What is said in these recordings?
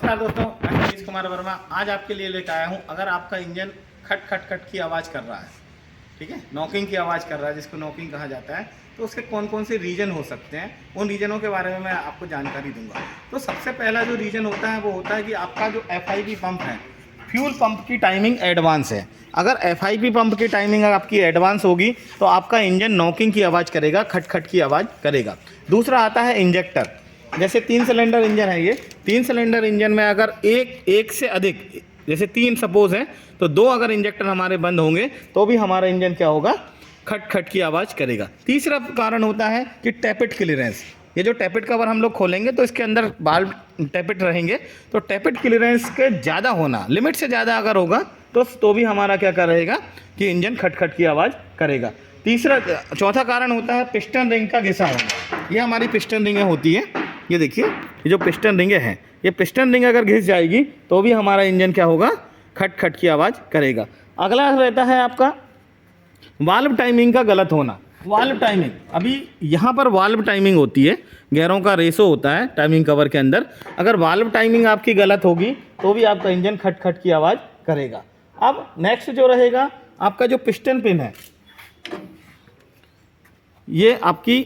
नमस्कार दोस्तों, मैं मनीष कुमार वर्मा आज आपके लिए लेकर आया हूं। अगर आपका इंजन खट खट खट की आवाज़ कर रहा है, ठीक है, नॉकिंग की आवाज़ कर रहा है, जिसको नॉकिंग कहा जाता है, तो उसके कौन कौन से रीजन हो सकते हैं, उन रीजनों के बारे में मैं आपको जानकारी दूंगा। तो सबसे पहला जो रीजन होता है वो होता है कि आपका जो FIP पंप है, फ्यूल पंप की टाइमिंग एडवांस है। अगर FIP पंप की टाइमिंग आपकी एडवांस होगी तो आपका इंजन नॉकिंग की आवाज़ करेगा, खट खट की आवाज़ करेगा। दूसरा आता है इंजेक्टर। जैसे 3 सिलेंडर इंजन है, ये 3 सिलेंडर इंजन में अगर एक से अधिक, जैसे 3 सपोज है, तो 2 अगर इंजेक्टर हमारे बंद होंगे तो भी हमारा इंजन क्या होगा, खट खट की आवाज़ करेगा। तीसरा कारण होता है कि टैपेट क्लियरेंस। ये जो टैपेट कवर हम लोग खोलेंगे तो इसके अंदर बाल्ब टैपेट रहेंगे, तो टैपेट क्लियरेंस के ज़्यादा होना, लिमिट से ज़्यादा अगर होगा तो भी हमारा क्या करेगा कि इंजन खट खट की आवाज़ करेगा। चौथा कारण होता है पिस्टन रिंग का घिसा होना। ये हमारी पिस्टन रिंगें होती है, ये देखिए, ये जो पिस्टन रिंगें हैं, ये पिस्टन रिंग अगर घिस जाएगी तो भी हमारा इंजन क्या होगा, खट खट की आवाज़ करेगा। अगला रहता है आपका वाल्व टाइमिंग का गलत होना। वाल्व टाइमिंग, अभी यहाँ पर वाल्व टाइमिंग होती है, गियरों का रेशो होता है टाइमिंग कवर के अंदर। अगर वाल्व टाइमिंग आपकी गलत होगी तो भी आपका इंजन खट खट की आवाज़ करेगा। अब नेक्स्ट जो रहेगा आपका जो पिस्टन पिन है, ये आपकी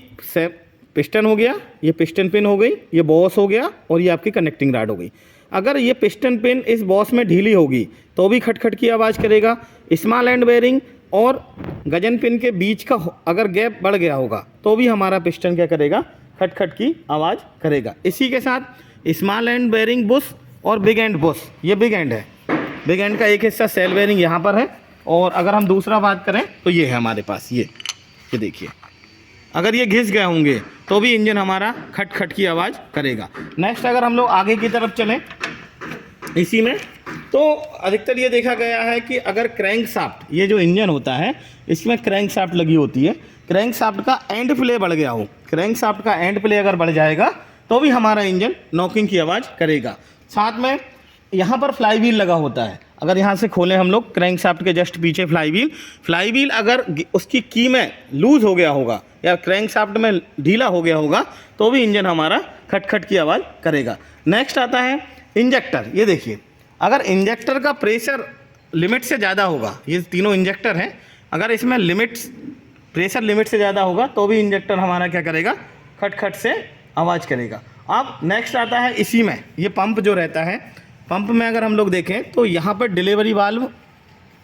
पिस्टन हो गया, ये पिस्टन पिन हो गई, ये बॉस हो गया और ये आपकी कनेक्टिंग रॉड हो गई। अगर ये पिस्टन पिन इस बॉस में ढीली होगी तो भी खट खट की आवाज़ करेगा। स्मॉल एंड बेरिंग और गजन पिन के बीच का अगर गैप बढ़ गया होगा तो भी हमारा पिस्टन क्या करेगा, खट खट की आवाज़ करेगा। इसी के साथ स्मॉल एंड बेरिंग बुश और बिग एंड बुश, ये बिग एंड है, बिग एंड का एक हिस्सा सेल बेरिंग यहाँ पर है, और अगर हम दूसरा बात करें तो ये है हमारे पास, ये देखिए, अगर ये घिस गए होंगे तो भी इंजन हमारा खट खट की आवाज़ करेगा। नेक्स्ट अगर हम लोग आगे की तरफ चलें इसी में, तो अधिकतर ये देखा गया है कि अगर क्रैंक शाफ्ट, ये जो इंजन होता है इसमें क्रैंक शाफ्ट लगी होती है, क्रैंक शाफ्ट का एंड प्ले बढ़ गया हो, क्रैंक शाफ्ट का एंड प्ले अगर बढ़ जाएगा तो भी हमारा इंजन नॉकिंग की आवाज़ करेगा। साथ में यहाँ पर फ्लाई व्हील लगा होता है, अगर यहाँ से खोलें हम लोग क्रैंक शाफ्ट के जस्ट पीछे फ्लाई व्हील अगर उसकी की में लूज़ हो गया होगा या क्रैंक शाफ्ट में ढीला हो गया होगा तो भी इंजन हमारा खट खट की आवाज़ करेगा। नेक्स्ट आता है इंजेक्टर। ये देखिए, अगर इंजेक्टर का प्रेशर लिमिट से ज़्यादा होगा, ये तीनों इंजेक्टर हैं, अगर इसमें प्रेशर लिमिट से ज़्यादा होगा तो भी इंजेक्टर हमारा क्या करेगा, खट खट से आवाज़ करेगा। अब नेक्स्ट आता है इसी में, ये पंप जो रहता है, पंप में अगर हम लोग देखें तो यहाँ पर डिलीवरी वाल्व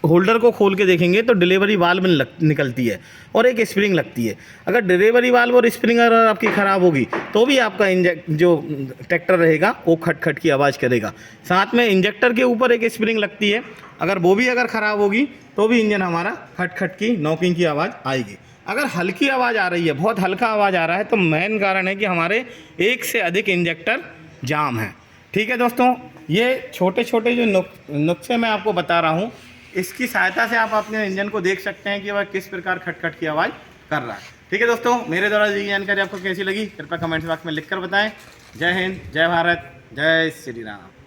होल्डर को खोल के देखेंगे तो डिलीवरी वाल्व निकलती है और एक स्प्रिंग लगती है। अगर डिलीवरी वाल्व और स्प्रिंग अगर आपकी ख़राब होगी तो भी आपका जो ट्रैक्टर रहेगा वो खट खट की आवाज़ करेगा। साथ में इंजेक्टर के ऊपर एक स्प्रिंग लगती है, अगर वो भी अगर ख़राब होगी तो भी इंजन हमारा खट खट की नॉकिंग की आवाज़ आएगी। अगर हल्की आवाज़ आ रही है, बहुत हल्का आवाज़ आ रहा है, तो मेन कारण है कि हमारे एक से अधिक इंजेक्टर जाम है। ठीक है दोस्तों, ये छोटे छोटे जो नुस्खे मैं आपको बता रहा हूँ, इसकी सहायता से आप अपने इंजन को देख सकते हैं कि वह किस प्रकार खट खट की आवाज़ कर रहा है। ठीक है दोस्तों, मेरे द्वारा दी जानकारी आपको कैसी लगी कृपया कमेंट बॉक्स में लिखकर बताएं। जय हिंद, जय भारत, जय श्री राम।